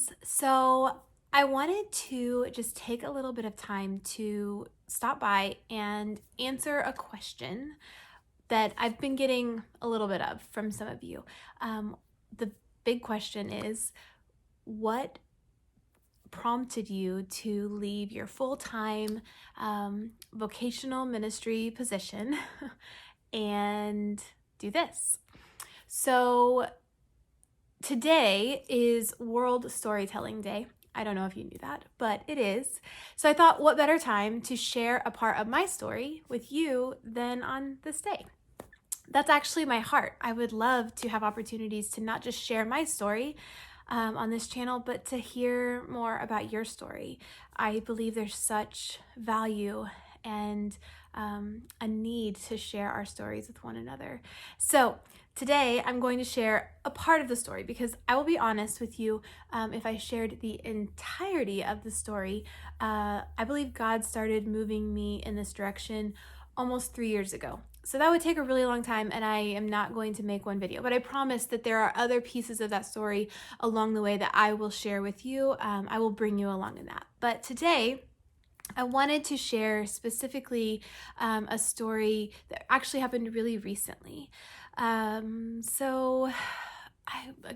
friends. So, I wanted to just take a little bit of time to stop by and answer a question that I've been getting a little bit of from some of you. The big question is, what prompted you to leave your full time vocational ministry position and do this? So, today is World Storytelling Day. I don't know if you knew that, but it is. So I thought, what better time to share a part of my story with you than on this day? That's actually my heart. I would love to have opportunities to not just share my story on this channel, but to hear more about your story. I believe there's such value and a need to share our stories with one another. So today I'm going to share a part of the story because I will be honest with you, if I shared the entirety of the story, I believe God started moving me in this direction almost 3 years ago. So that would take a really long time, and I am not going to make one video, but I promise that there are other pieces of that story along the way that I will share with you. I will bring you along in that. But today, I wanted to share specifically a story that actually happened really recently. So,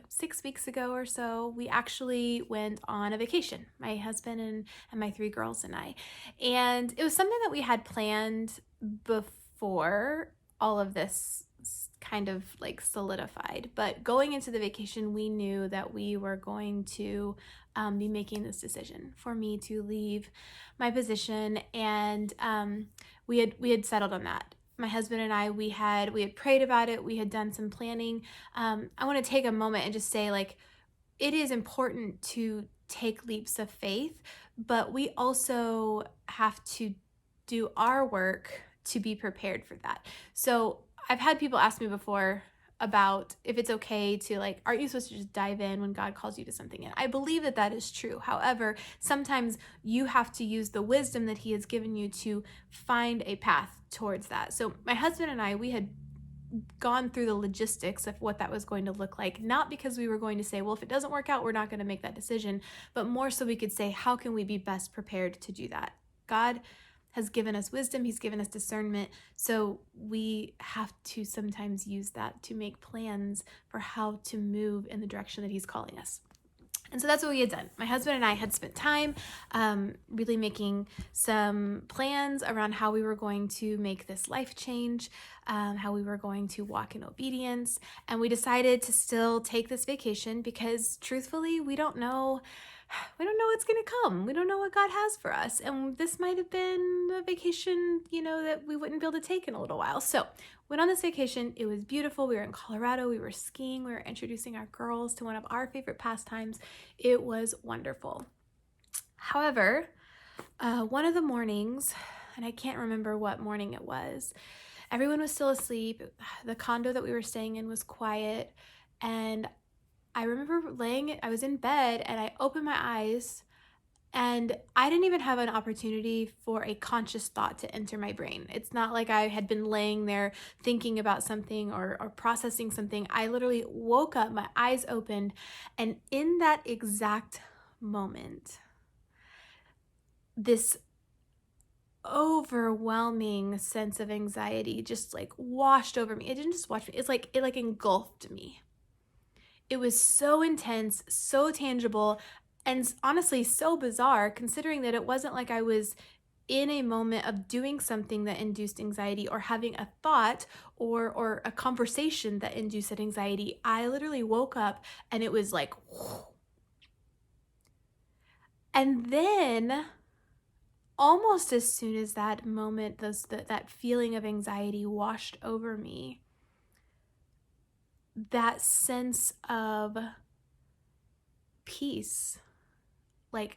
6 weeks ago or so, we actually went on a vacation, my husband and my three girls and I. And it was something that we had planned before all of this kind of like solidified. But going into the vacation, we knew that we were going to be making this decision for me to leave my position, and we had settled on that. My husband and I, we had prayed about it. We had done some planning. I want to take a moment and just say, like, it is important to take leaps of faith, but we also have to do our work to be prepared for that. So I've had people ask me before about if it's okay to, like, aren't you supposed to just dive in when God calls you to something? And I believe that that is true. However, sometimes you have to use the wisdom that He has given you to find a path towards that. So my husband and I, we had gone through the logistics of what that was going to look like, not because we were going to say, well, if it doesn't work out, we're not going to make that decision, but more so we could say, how can we be best prepared to do that? God has given us wisdom, He's given us discernment, so we have to sometimes use that to make plans for how to move in the direction that He's calling us. And so that's what we had done. My husband and I had spent time really making some plans around how we were going to make this life change, how we were going to walk in obedience. And we decided to still take this vacation because, truthfully, we don't know what's going to come. We don't know what God has for us. And this might have been a vacation, that we wouldn't be able to take in a little while. So went on this vacation. It was beautiful. We were in Colorado. We were skiing. We were introducing our girls to one of our favorite pastimes. It was wonderful. However, one of the mornings, and I can't remember what morning it was, everyone was still asleep. The condo that we were staying in was quiet. And I remember I was in bed and I opened my eyes and I didn't even have an opportunity for a conscious thought to enter my brain. It's not like I had been laying there thinking about something or processing something. I literally woke up, my eyes opened, and in that exact moment, this overwhelming sense of anxiety just like washed over me. It didn't just wash me, it like engulfed me. It was so intense, so tangible, and honestly so bizarre, considering that it wasn't like I was in a moment of doing something that induced anxiety or having a thought or a conversation that induced that anxiety. I literally woke up and it was like, whew. And then almost as soon as that moment, that feeling of anxiety washed over me, that sense of peace like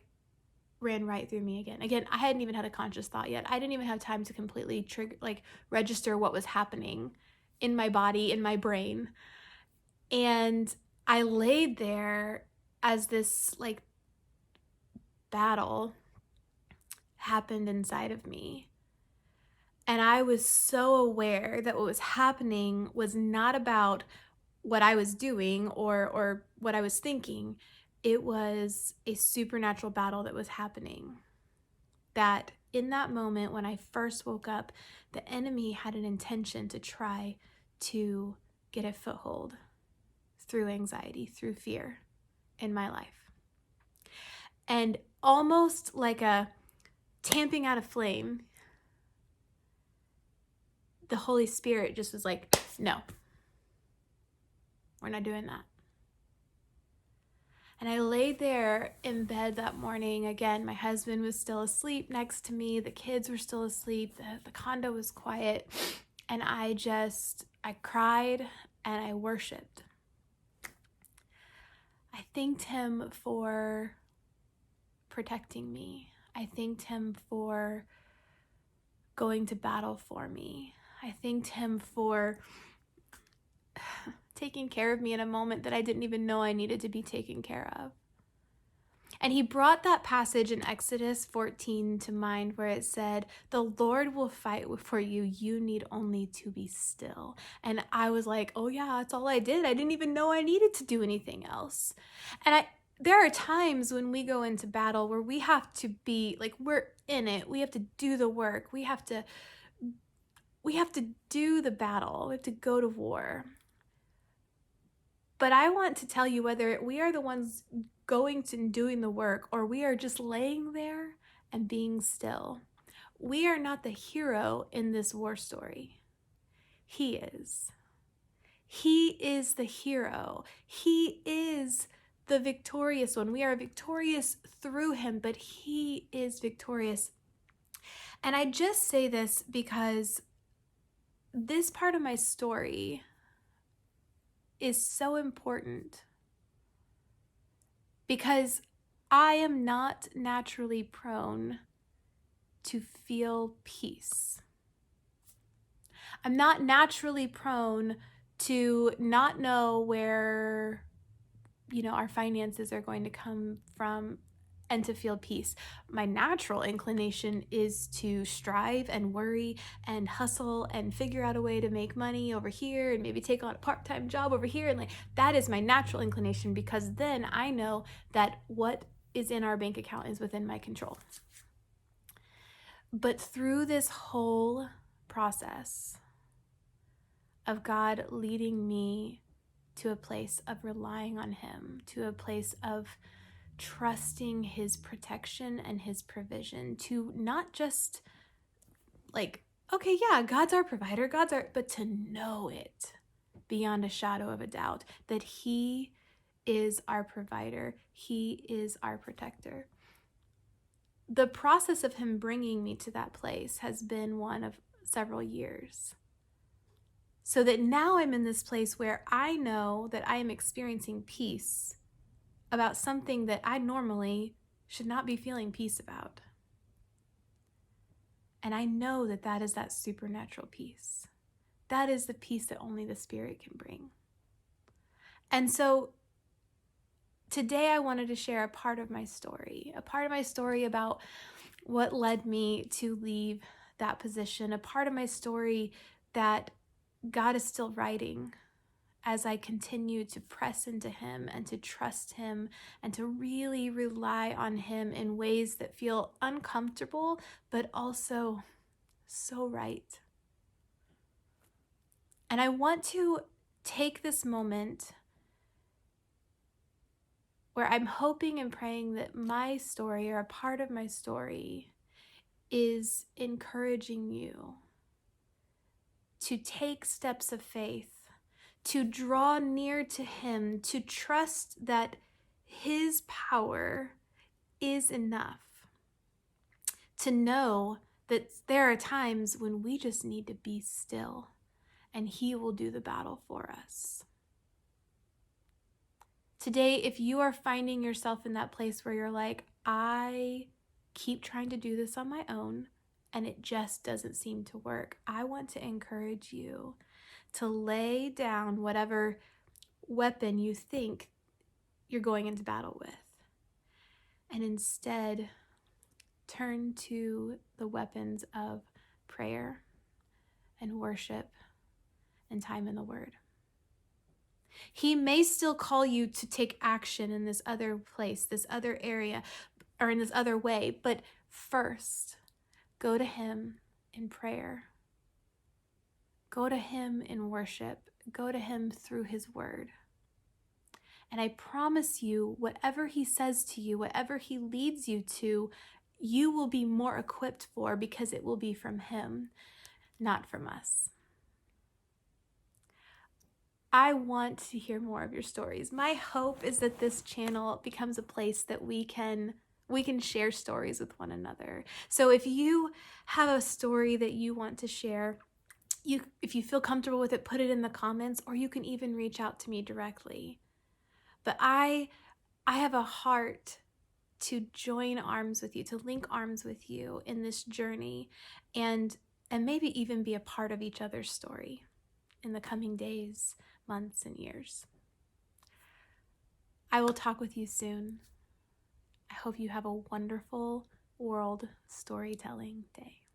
ran right through me again. Again, I hadn't even had a conscious thought yet. I didn't even have time to completely register what was happening in my body, in my brain. And I laid there as this like battle happened inside of me. And I was so aware that what was happening was not about what I was doing or what I was thinking. it was a supernatural battle that was happening. That in that moment when I first woke up, the enemy had an intention to try to get a foothold through anxiety, through fear in my life. And almost like a tamping out a flame, the Holy Spirit just was like, no, we're not doing that. And I laid there in bed that morning. Again, my husband was still asleep next to me. The kids were still asleep. The condo was quiet. And I cried and I worshiped. I thanked him for protecting me. I thanked him for going to battle for me. I thanked him for taking care of me in a moment that I didn't even know I needed to be taken care of. And he brought that passage in Exodus 14 to mind where it said, the Lord will fight for you. You need only to be still. And I was like, oh yeah, that's all I did. I didn't even know I needed to do anything else. And there are times when we go into battle where we have to be like, we're in it. We have to do the work. We have to do the battle. We have to go to war. But I want to tell you, whether we are the ones going to doing the work or we are just laying there and being still, we are not the hero in this war story. He is. He is the hero. He is the victorious one. We are victorious through him, but he is victorious. And I just say this because this part of my story is so important, because I am not naturally prone to feel peace. I'm not naturally prone to not know where, our finances are going to come from and to feel peace. My natural inclination is to strive and worry and hustle and figure out a way to make money over here and maybe take on a part-time job over here. And that is my natural inclination, because then I know that what is in our bank account is within my control. But through this whole process of God leading me to a place of relying on him, to a place of trusting his protection and his provision, to not just okay, yeah, God's our provider, but to know it beyond a shadow of a doubt that he is our provider, he is our protector. The process of him bringing me to that place has been one of several years. So that now I'm in this place where I know that I am experiencing peace about something that I normally should not be feeling peace about. And I know that that is that supernatural peace. That is the peace that only the Spirit can bring. And so today I wanted to share a part of my story about what led me to leave that position, a part of my story that God is still writing as I continue to press into him and to trust him and to really rely on him in ways that feel uncomfortable, but also so right. And I want to take this moment where I'm hoping and praying that my story, or a part of my story, is encouraging you to take steps of faith, to draw near to him, to trust that his power is enough, to know that there are times when we just need to be still and he will do the battle for us. Today, if you are finding yourself in that place where you're like, I keep trying to do this on my own and it just doesn't seem to work, I want to encourage you to lay down whatever weapon you think you're going into battle with, and instead turn to the weapons of prayer and worship and time in the Word. He may still call you to take action in this other place, this other area, or in this other way, but first, go to him in prayer. Go to him in worship. Go to him through his word. And I promise you, whatever he says to you, whatever he leads you to, you will be more equipped for, because it will be from him, not from us. I want to hear more of your stories. My hope is that this channel becomes a place that we can share stories with one another. So if you have a story that you want to share, if you feel comfortable with it, put it in the comments, or you can even reach out to me directly. But I have a heart to join arms with you, to link arms with you in this journey, and maybe even be a part of each other's story in the coming days, months, and years. I will talk with you soon. I hope you have a wonderful World Storytelling Day.